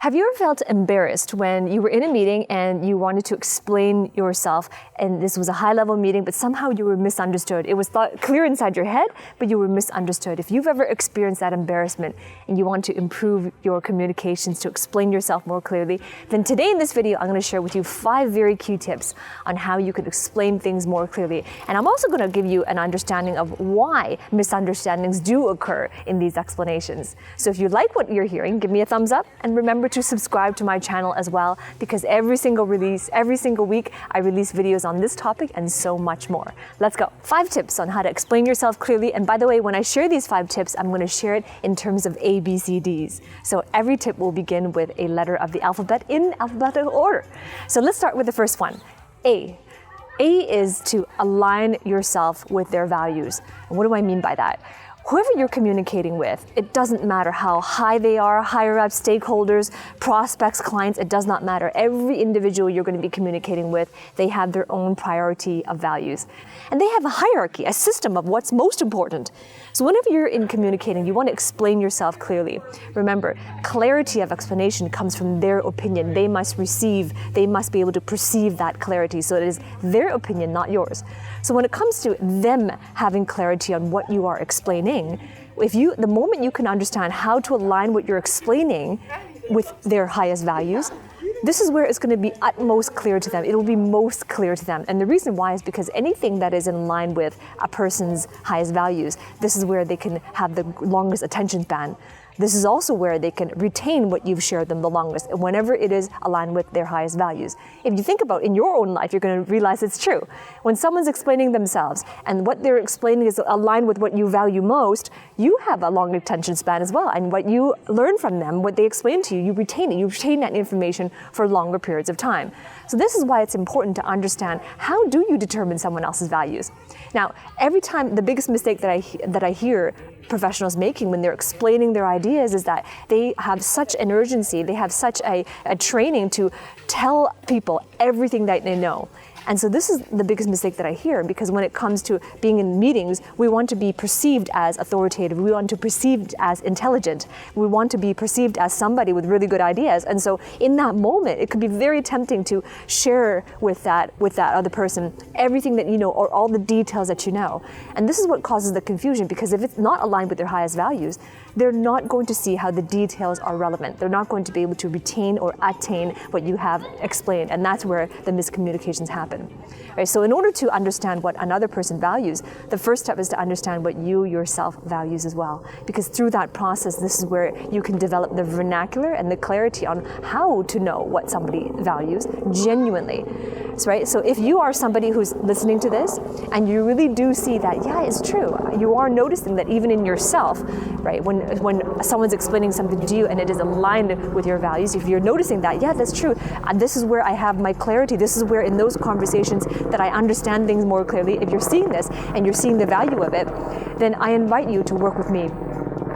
Have you ever felt embarrassed when you were in a meeting and you wanted to explain yourself, and this was a high-level meeting, but somehow you were misunderstood? It was thought clear inside your head, but you were misunderstood. If you've ever experienced that embarrassment and you want to improve your communications to explain yourself more clearly, then today in this video, I'm going to share with you 5 very key tips on how you can explain things more clearly. And I'm also going to give you an understanding of why misunderstandings do occur in these explanations. So if you like what you're hearing, give me a thumbs up, and remember to subscribe to my channel as well, because every single week, I release videos on this topic and so much more. Let's go. 5 tips on how to explain yourself clearly. And by the way, when I share these 5 tips, I'm going to share it in terms of ABCDs. So every tip will begin with a letter of the alphabet in alphabetical order. So let's start with the first one, A. A is to align yourself with their values. And what do I mean by that? Whoever you're communicating with, it doesn't matter how high they are, higher up stakeholders, prospects, clients, it does not matter. Every individual you're going to be communicating with, they have their own priority of values. And they have a hierarchy, a system of what's most important. So whenever you're in communicating, you want to explain yourself clearly. Remember, clarity of explanation comes from their opinion. They must be able to perceive that clarity. So it is their opinion, not yours. So when it comes to them having clarity on what you are explaining, the moment you can understand how to align what you're explaining with their highest values, this is where it's going to be utmost clear to them. It will be most clear to them. And the reason why is because anything that is in line with a person's highest values, this is where they can have the longest attention span. This is also where they can retain what you've shared them the longest, whenever it is aligned with their highest values. If you think about in your own life, you're going to realize it's true. When someone's explaining themselves and what they're explaining is aligned with what you value most, you have a long attention span as well. And what you learn from them, what they explain to you, you retain it. You retain that information for longer periods of time. So this is why it's important to understand, how do you determine someone else's values? Now, every time, the biggest mistake that I hear professionals making when they're explaining their ideas is that they have such an urgency, they have such a training to tell people everything that they know. And so this is the biggest mistake that I hear, because when it comes to being in meetings, we want to be perceived as authoritative. We want to be perceived as intelligent. We want to be perceived as somebody with really good ideas. And so in that moment, it could be very tempting to share with that other person everything that you know, or all the details that you know. And this is what causes the confusion, because if it's not aligned with their highest values, they're not going to see how the details are relevant. They're not going to be able to retain or attain what you have explained. And that's where the miscommunications happen. Right, so in order to understand what another person values, the first step is to understand what you yourself values as well. Because through that process, this is where you can develop the vernacular and the clarity on how to know what somebody values genuinely. So if you are somebody who's listening to this and you really do see that, yeah, it's true, you are noticing that even in yourself, right, when someone's explaining something to you and it is aligned with your values, if you're noticing that, yeah, that's true, and this is where I have my clarity, this is where in those conversations that I understand things more clearly, if you're seeing this and you're seeing the value of it, then I invite you to work with me.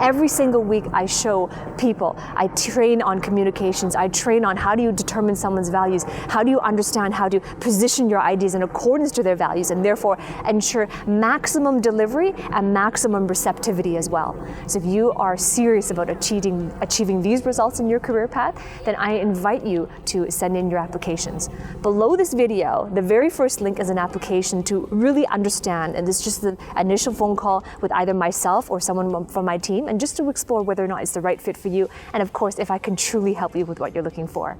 Every single week I show people, I train on communications, I train on how do you determine someone's values, how do you understand how to position your ideas in accordance to their values, and therefore ensure maximum delivery and maximum receptivity as well. So if you are serious about achieving these results in your career path, then I invite you to send in your applications. Below this video, the very first link is an application to really understand, and this is just the initial phone call with either myself or someone from my team, and just to explore whether or not it's the right fit for you, and of course, if I can truly help you with what you're looking for.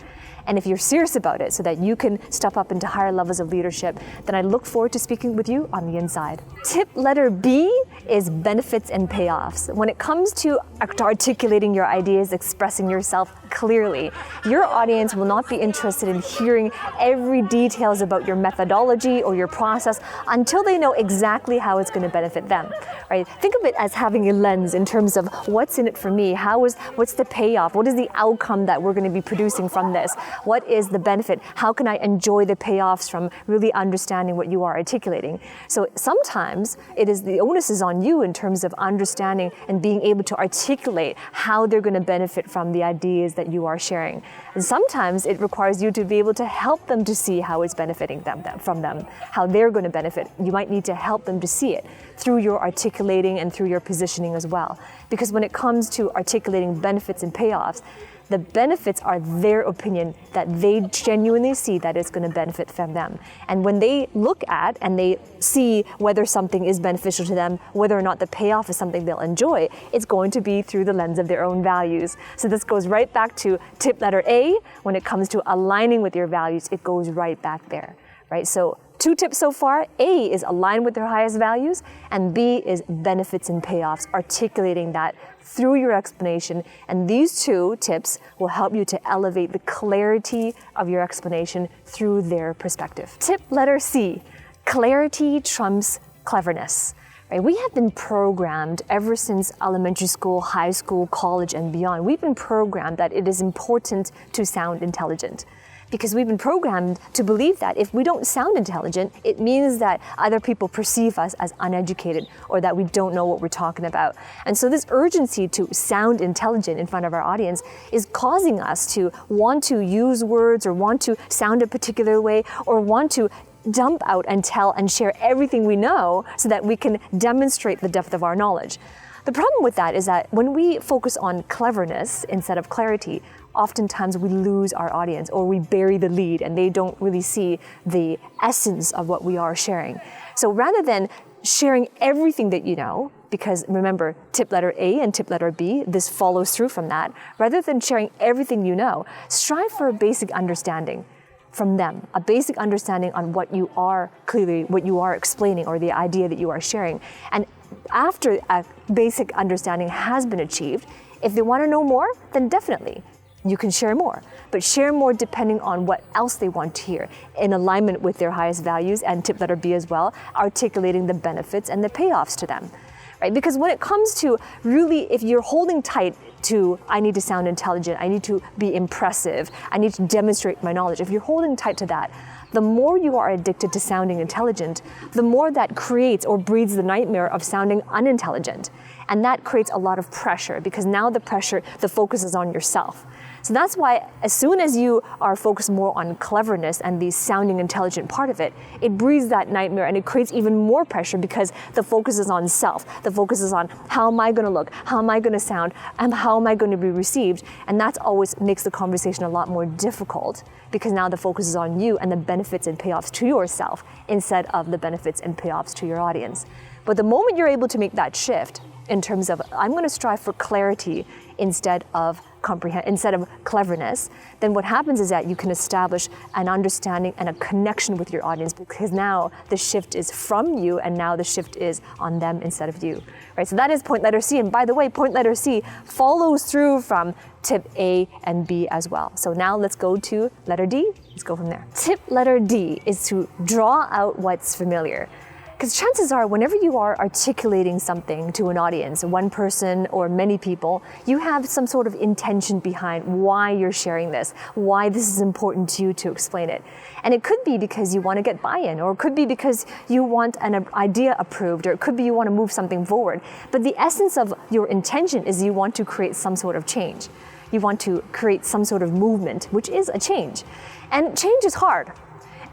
And if you're serious about it so that you can step up into higher levels of leadership, then I look forward to speaking with you on the inside. Tip letter B is benefits and payoffs. When it comes to articulating your ideas, expressing yourself clearly, your audience will not be interested in hearing every details about your methodology or your process until they know exactly how it's going to benefit them. Right? Think of it as having a lens in terms of what's in it for me, what's the payoff, what is the outcome that we're going to be producing from this, what is the benefit, how can I enjoy the payoffs from really understanding what you are articulating. So sometimes the onus is on you in terms of understanding and being able to articulate how they're going to benefit from the ideas that you are sharing. And sometimes it requires you to be able to help them to see how it's benefiting from them, how they're going to benefit. You might need to help them to see it through your articulating and through your positioning as well. Because when it comes to articulating benefits and payoffs, The benefits are their opinion that they genuinely see that it's going to benefit from them. And when they look at and they see whether something is beneficial to them, whether or not the payoff is something they'll enjoy, it's going to be through the lens of their own values. So this goes right back to tip letter A. When it comes to aligning with your values, it goes right back there, right? So 2 tips so far. A is align with their highest values, and B is benefits and payoffs, articulating that through your explanation. And these 2 tips will help you to elevate the clarity of your explanation through their perspective. Tip letter C, clarity trumps cleverness. Right? We have been programmed ever since elementary school, high school, college, and beyond. We've been programmed that it is important to sound intelligent, because we've been programmed to believe that if we don't sound intelligent, it means that other people perceive us as uneducated or that we don't know what we're talking about. And so this urgency to sound intelligent in front of our audience is causing us to want to use words or want to sound a particular way or want to dump out and tell and share everything we know so that we can demonstrate the depth of our knowledge. The problem with that is that when we focus on cleverness instead of clarity, oftentimes we lose our audience or we bury the lead and they don't really see the essence of what we are sharing. So rather than sharing everything that you know, because remember, tip letter A and tip letter B, this follows through from that, rather than sharing everything you know, strive for a basic understanding from them, a basic understanding on what you are explaining or the idea that you are sharing. And after a basic understanding has been achieved, if they want to know more, then definitely you can share more, but share more depending on what else they want to hear, in alignment with their highest values, and tip letter B as well, articulating the benefits and the payoffs to them, right? Because when it comes to really, if you're holding tight to, I need to sound intelligent, I need to be impressive, I need to demonstrate my knowledge, if you're holding tight to that, the more you are addicted to sounding intelligent, the more that creates or breeds the nightmare of sounding unintelligent. And that creates a lot of pressure, because now the focus is on yourself. So that's why as soon as you are focused more on cleverness and the sounding intelligent part of it, it breeds that nightmare and it creates even more pressure, because the focus is on self. The focus is on how am I going to look, how am I going to sound, and how am I going to be received. And that always makes the conversation a lot more difficult, because now the focus is on you and the benefits and payoffs to yourself instead of the benefits and payoffs to your audience. But the moment you're able to make that shift in terms of, I'm going to strive for clarity instead of cleverness, then what happens is that you can establish an understanding and a connection with your audience, because now the shift is from you and now the shift is on them instead of you, right? So that is point letter C. And by the way, point letter C follows through from tip A and B as well. So now let's go to letter D. Let's go from there. Tip letter D is to draw out what's familiar. Because chances are, whenever you are articulating something to an audience, one person or many people, you have some sort of intention behind why you're sharing this, why this is important to you to explain it. And it could be because you want to get buy-in, or it could be because you want an idea approved, or it could be you want to move something forward. But the essence of your intention is you want to create some sort of change. You want to create some sort of movement, which is a change. And change is hard.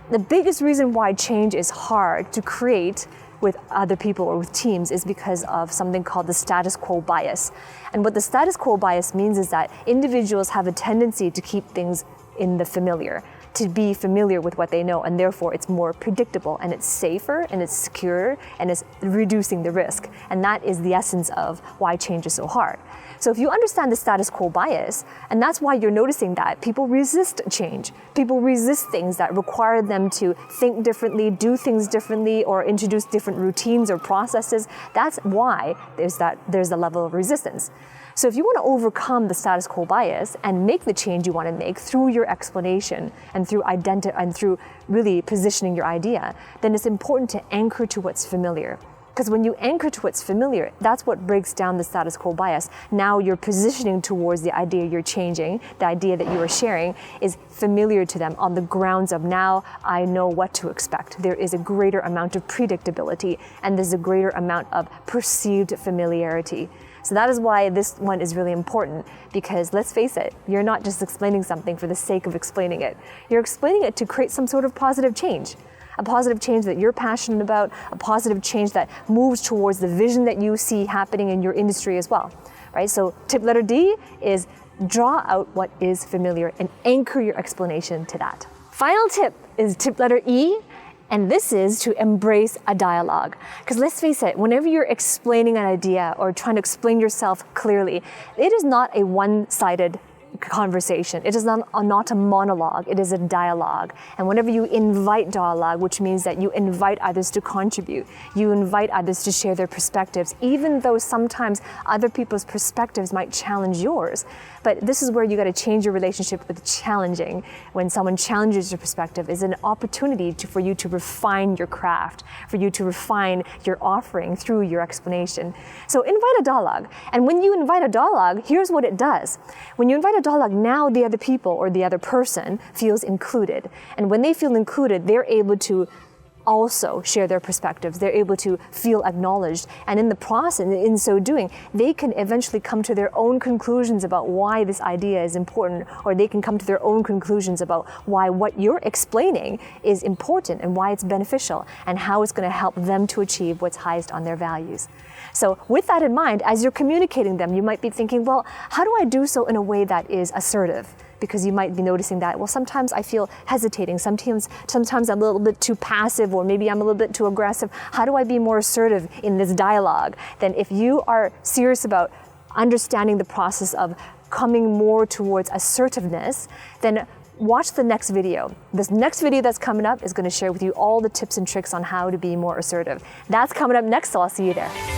The biggest reason why change is hard to create with other people or with teams is because of something called the status quo bias. And what the status quo bias means is that individuals have a tendency to keep things in the familiar, to be familiar with what they know, and therefore it's more predictable and it's safer and it's secure and it's reducing the risk. And that is the essence of why change is so hard. So if you understand the status quo bias, and that's why you're noticing that people resist change. People resist things that require them to think differently, do things differently, or introduce different routines or processes. That's why there's a level of resistance. So if you want to overcome the status quo bias and make the change you want to make through your explanation and through really positioning your idea, then it's important to anchor to what's familiar. Because when you anchor to what's familiar, that's what breaks down the status quo bias. Now you're positioning towards the idea you're changing, the idea that you are sharing is familiar to them on the grounds of, now I know what to expect. There is a greater amount of predictability and there's a greater amount of perceived familiarity. So that is why this one is really important, because let's face it, you're not just explaining something for the sake of explaining it. You're explaining it to create some sort of positive change. A positive change that you're passionate about, a positive change that moves towards the vision that you see happening in your industry as well, right? So tip letter D is draw out what is familiar and anchor your explanation to that. Final tip is tip letter E, and this is to embrace a dialogue. Because let's face it, whenever you're explaining an idea or trying to explain yourself clearly, it is not a one-sided conversation. It is not a monologue, it is a dialogue. And whenever you invite dialogue, which means that you invite others to contribute, you invite others to share their perspectives, even though sometimes other people's perspectives might challenge yours. But this is where you got to change your relationship with challenging. When someone challenges your perspective, is an opportunity for you to refine your craft, for you to refine your offering through your explanation. So invite a dialogue. And when you invite a dialogue, here's what it does. When you invite a dialogue, now the other people or the other person feels included. And when they feel included, they're able to also share their perspectives. They're able to feel acknowledged. And in the process, in so doing, they can eventually come to their own conclusions about why this idea is important, or they can come to their own conclusions about why what you're explaining is important and why it's beneficial and how it's going to help them to achieve what's highest on their values. So with that in mind, as you're communicating them, you might be thinking, well, how do I do so in a way that is assertive? Because you might be noticing that, well, sometimes I feel hesitating, sometimes I'm a little bit too passive, or maybe I'm a little bit too aggressive. How do I be more assertive in this dialogue? Then if you are serious about understanding the process of coming more towards assertiveness, then watch the next video. This next video that's coming up is going to share with you all the tips and tricks on how to be more assertive. That's coming up next, so I'll see you there.